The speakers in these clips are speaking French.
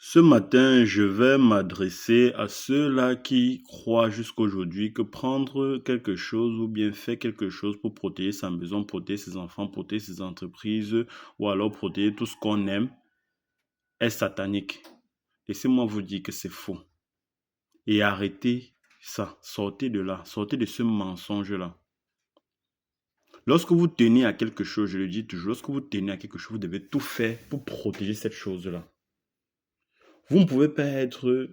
Ce matin, je vais m'adresser à ceux-là qui croient jusqu'aujourd'hui que prendre quelque chose ou bien faire quelque chose pour protéger sa maison, protéger ses enfants, protéger ses entreprises ou alors protéger tout ce qu'on aime est satanique. Laissez-moi vous dire que c'est faux. Et arrêtez ça. Sortez de là. Sortez de ce mensonge-là. Lorsque vous tenez à quelque chose, je le dis toujours, lorsque vous tenez à quelque chose, vous devez tout faire pour protéger cette chose-là. Vous ne pouvez pas être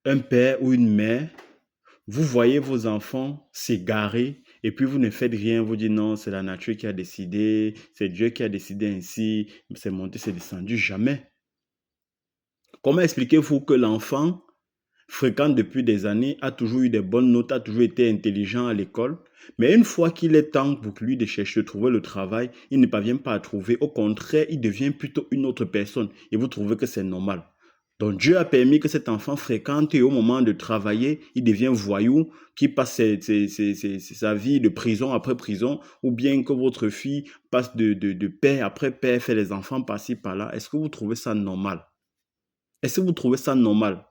un père ou une mère. Vous voyez vos enfants s'égarer et puis vous ne faites rien. Vous dites non, c'est la nature qui a décidé, c'est Dieu qui a décidé ainsi, c'est monté, c'est descendu. Jamais. Comment expliquez-vous que l'enfant fréquente depuis des années, a toujours eu des bonnes notes, a toujours été intelligent à l'école, mais une fois qu'il est temps pour lui de chercher, de trouver le travail, il ne parvient pas à trouver. Au contraire, il devient plutôt une autre personne et vous trouvez que c'est normal. Donc Dieu a permis que cet enfant fréquente et au moment de travailler, il devient voyou, qui passe sa vie de prison après prison, ou bien que votre fille passe de père après père, fait les enfants par-ci par-là. Est-ce que vous trouvez ça normal? Est-ce que vous trouvez ça normal?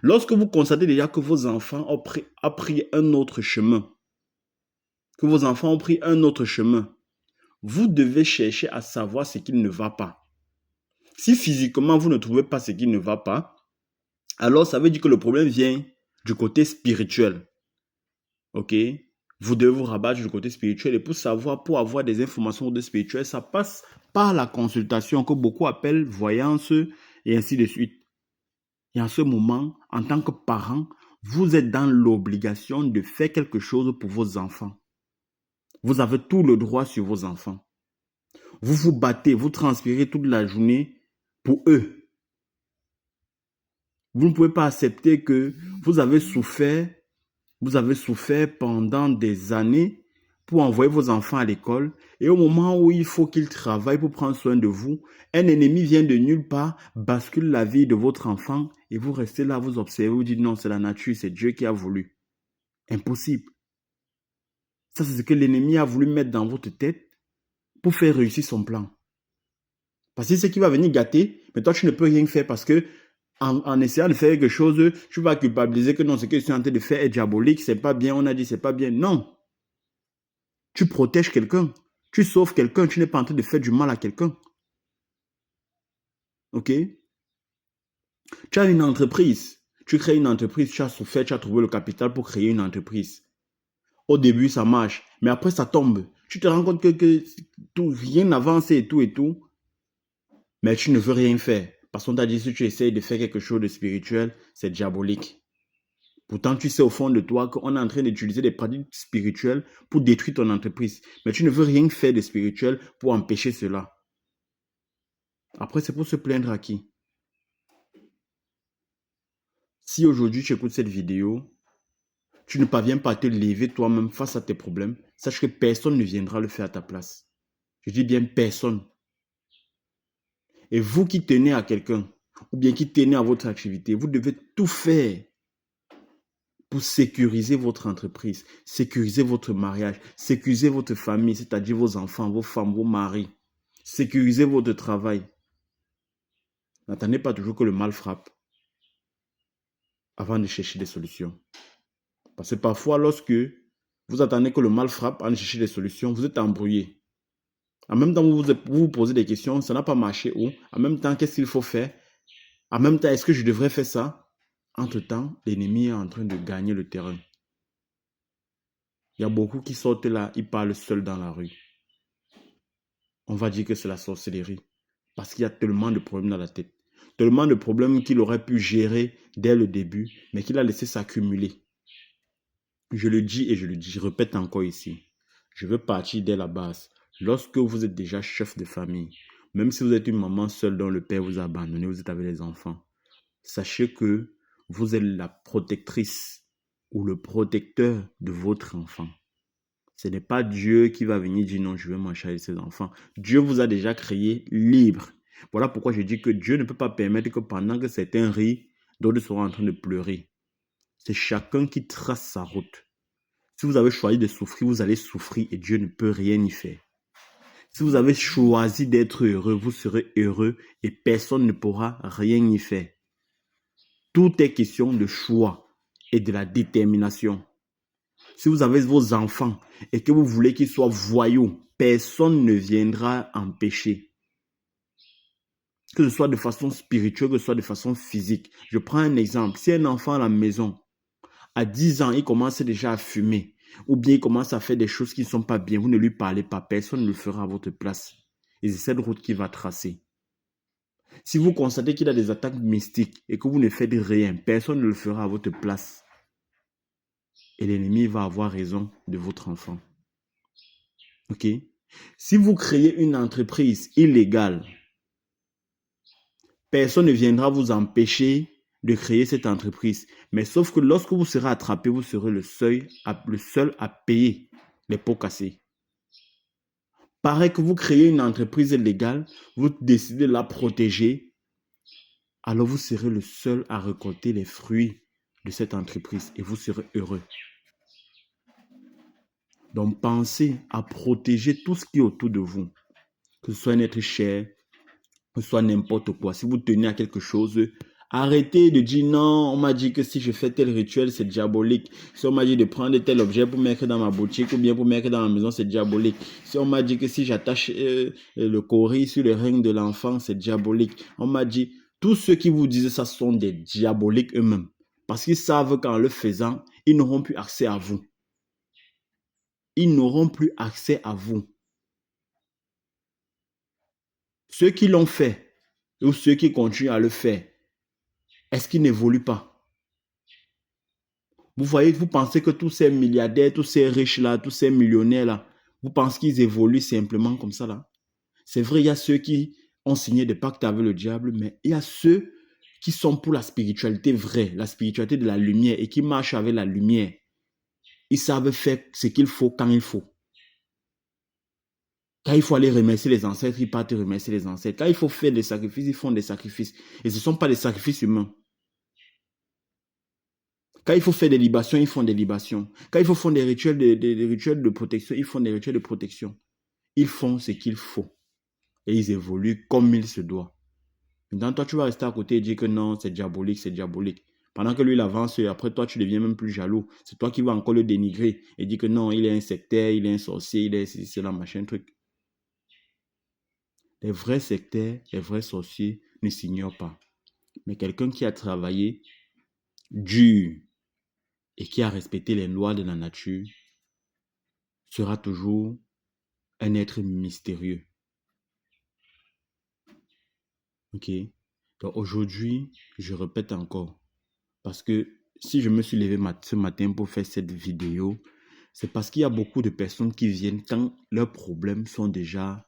Lorsque vous constatez déjà que vos enfants ont pris un autre chemin, que vos enfants ont pris un autre chemin, vous devez chercher à savoir ce qui ne va pas. Si physiquement vous ne trouvez pas ce qui ne va pas, alors ça veut dire que le problème vient du côté spirituel. Ok? Vous devez vous rabattre du côté spirituel et pour savoir, pour avoir des informations de spirituel, ça passe par la consultation que beaucoup appellent voyance et ainsi de suite. Et en ce moment, en tant que parent, vous êtes dans l'obligation de faire quelque chose pour vos enfants. Vous avez tout le droit sur vos enfants. Vous vous battez, vous transpirez toute la journée pour eux. Vous ne pouvez pas accepter que vous avez souffert pendant des années pour envoyer vos enfants à l'école et au moment où il faut qu'ils travaillent pour prendre soin de vous, un ennemi vient de nulle part, bascule la vie de votre enfant et vous restez là, vous observez, vous dites non, c'est la nature, c'est Dieu qui a voulu. Impossible. Ça, c'est ce que l'ennemi a voulu mettre dans votre tête pour faire réussir son plan. Parce que c'est ce qui va venir gâter, mais toi, tu ne peux rien faire parce que en essayant de faire quelque chose, tu vas culpabiliser que non, ce que je suis en train de faire est diabolique, c'est pas bien, on a dit c'est pas bien. Non. Tu protèges quelqu'un, tu sauves quelqu'un, tu n'es pas en train de faire du mal à quelqu'un. Ok? Tu as une entreprise, tu crées une entreprise, tu as souffert, tu as trouvé le capital pour créer une entreprise. Au début, ça marche, mais après, ça tombe. Tu te rends compte que rien n'avance et tout. Mais tu ne veux rien faire. Parce qu'on t'a dit, si tu essayes de faire quelque chose de spirituel, c'est diabolique. Pourtant, tu sais au fond de toi qu'on est en train d'utiliser des pratiques spirituelles pour détruire ton entreprise. Mais tu ne veux rien faire de spirituel pour empêcher cela. Après, c'est pour se plaindre à qui? Si aujourd'hui tu écoutes cette vidéo, tu ne parviens pas à te lever toi-même face à tes problèmes, sache que personne ne viendra le faire à ta place. Je dis bien personne. Et vous qui tenez à quelqu'un, ou bien qui tenez à votre activité, vous devez tout faire pour sécuriser votre entreprise, sécuriser votre mariage, sécuriser votre famille, c'est-à-dire vos enfants, vos femmes, vos maris, sécuriser votre travail. N'attendez pas toujours que le mal frappe avant de chercher des solutions. Parce que parfois, lorsque vous attendez que le mal frappe avant de chercher des solutions, vous êtes embrouillé. En même temps, vous vous posez des questions, ça n'a pas marché ou en même temps, qu'est-ce qu'il faut faire? En même temps, est-ce que je devrais faire ça? Entre-temps, l'ennemi est en train de gagner le terrain. Il y a beaucoup qui sortent là, ils parlent seuls dans la rue. On va dire que c'est la sorcellerie. Parce qu'il y a tellement de problèmes dans la tête. Tellement de problèmes qu'il aurait pu gérer dès le début, mais qu'il a laissé s'accumuler. Je le dis et je le dis, je répète encore ici. Je veux partir dès la base. Lorsque vous êtes déjà chef de famille, même si vous êtes une maman seule dont le père vous a abandonné, vous êtes avec les enfants, sachez que vous êtes la protectrice ou le protecteur de votre enfant. Ce n'est pas Dieu qui va venir dire non, je vais m'en charger de ses enfants. Dieu vous a déjà créé libre. Voilà pourquoi je dis que Dieu ne peut pas permettre que pendant que certains rient, d'autres seront en train de pleurer. C'est chacun qui trace sa route. Si vous avez choisi de souffrir, vous allez souffrir et Dieu ne peut rien y faire. Si vous avez choisi d'être heureux, vous serez heureux et personne ne pourra rien y faire. Tout est question de choix et de la détermination. Si vous avez vos enfants et que vous voulez qu'ils soient voyous, personne ne viendra empêcher. Que ce soit de façon spirituelle, que ce soit de façon physique. Je prends un exemple. Si un enfant à la maison, à 10 ans, il commence déjà à fumer, ou bien il commence à faire des choses qui ne sont pas bien, vous ne lui parlez pas, personne ne le fera à votre place. Et c'est cette route qu'il va tracer. Si vous constatez qu'il a des attaques mystiques et que vous ne faites rien, personne ne le fera à votre place. Et l'ennemi va avoir raison de votre enfant. Ok? Si vous créez une entreprise illégale, personne ne viendra vous empêcher de créer cette entreprise. Mais sauf que lorsque vous serez attrapé, vous serez le seul à payer les pots cassés. Pareil que vous créez une entreprise légale, vous décidez de la protéger, alors vous serez le seul à récolter les fruits de cette entreprise et vous serez heureux. Donc pensez à protéger tout ce qui est autour de vous, que ce soit un être cher, que ce soit n'importe quoi. Si vous tenez à quelque chose, arrêtez de dire non, on m'a dit que si je fais tel rituel, c'est diabolique. Si on m'a dit de prendre tel objet pour mettre dans ma boutique ou bien pour mettre dans ma maison, c'est diabolique. Si on m'a dit que si j'attache le cori sur le règne de l'enfant, c'est diabolique. On m'a dit, tous ceux qui vous disent ça sont des diaboliques eux-mêmes. Parce qu'ils savent qu'en le faisant, ils n'auront plus accès à vous. Ils n'auront plus accès à vous. Ceux qui l'ont fait ou ceux qui continuent à le faire, est-ce qu'ils n'évoluent pas? Vous voyez, vous pensez que tous ces milliardaires, tous ces riches-là, tous ces millionnaires-là, vous pensez qu'ils évoluent simplement comme ça là? C'est vrai, il y a ceux qui ont signé des pactes avec le diable, mais il y a ceux qui sont pour la spiritualité vraie, la spiritualité de la lumière et qui marchent avec la lumière. Ils savent faire ce qu'il faut quand il faut. Quand il faut aller remercier les ancêtres, ils partent remercier les ancêtres. Quand il faut faire des sacrifices, ils font des sacrifices. Et ce ne sont pas des sacrifices humains. Quand il faut faire des libations, ils font des libations. Quand il faut faire des rituels de protection, ils font des rituels de protection. Ils font ce qu'il faut. Et ils évoluent comme il se doit. Maintenant, toi, tu vas rester à côté et dire que non, c'est diabolique, c'est diabolique. Pendant que lui, il avance, et après, toi, tu deviens même plus jaloux. C'est toi qui vas encore le dénigrer et dire que non, il est un sectaire, il est un sorcier, il est c'est la machin truc. Les vrais sectaires, les vrais sorciers ne s'ignorent pas. Mais quelqu'un qui a travaillé dur et qui a respecté les lois de la nature sera toujours un être mystérieux. Ok? Donc aujourd'hui, je répète encore, parce que si je me suis levé ce matin pour faire cette vidéo, c'est parce qu'il y a beaucoup de personnes qui viennent quand leurs problèmes sont déjà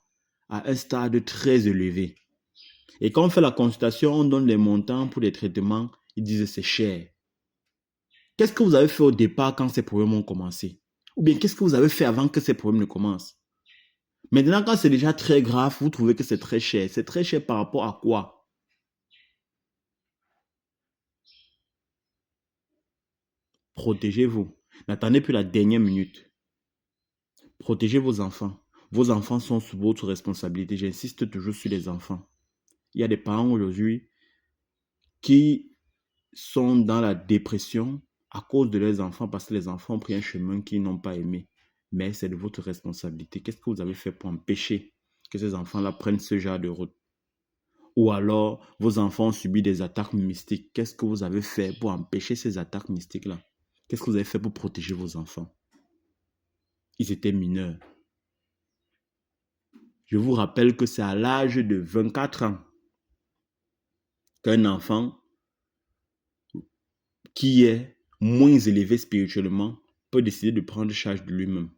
à un stade très élevé. Et quand on fait la consultation, on donne les montants pour les traitements, ils disent c'est cher. Qu'est-ce que vous avez fait au départ quand ces problèmes ont commencé? Ou bien qu'est-ce que vous avez fait avant que ces problèmes ne commencent? Maintenant, quand c'est déjà très grave, vous trouvez que c'est très cher. C'est très cher par rapport à quoi? Protégez-vous. N'attendez plus la dernière minute. Protégez vos enfants. Vos enfants sont sous votre responsabilité. J'insiste toujours sur les enfants. Il y a des parents aujourd'hui qui sont dans la dépression à cause de leurs enfants parce que les enfants ont pris un chemin qu'ils n'ont pas aimé. Mais c'est de votre responsabilité. Qu'est-ce que vous avez fait pour empêcher que ces enfants-là prennent ce genre de route? Ou alors, vos enfants ont subi des attaques mystiques. Qu'est-ce que vous avez fait pour empêcher ces attaques mystiques-là? Qu'est-ce que vous avez fait pour protéger vos enfants? Ils étaient mineurs. Je vous rappelle que c'est à l'âge de 24 ans qu'un enfant qui est moins élevé spirituellement peut décider de prendre charge de lui-même.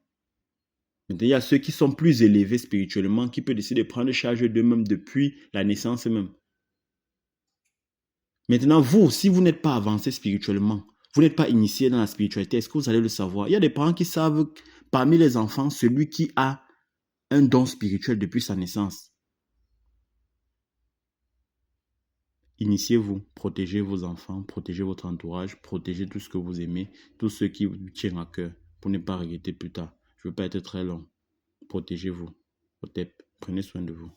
Maintenant, il y a ceux qui sont plus élevés spirituellement qui peuvent décider de prendre charge d'eux-mêmes depuis la naissance même. Maintenant, vous, si vous n'êtes pas avancé spirituellement, vous n'êtes pas initié dans la spiritualité, est-ce que vous allez le savoir? Il y a des parents qui savent parmi les enfants celui qui a un don spirituel depuis sa naissance. Initiez-vous, protégez vos enfants, protégez votre entourage, protégez tout ce que vous aimez, tout ce qui vous tient à cœur pour ne pas regretter plus tard. Je ne veux pas être très long. Protégez-vous. OTEP. Prenez soin de vous.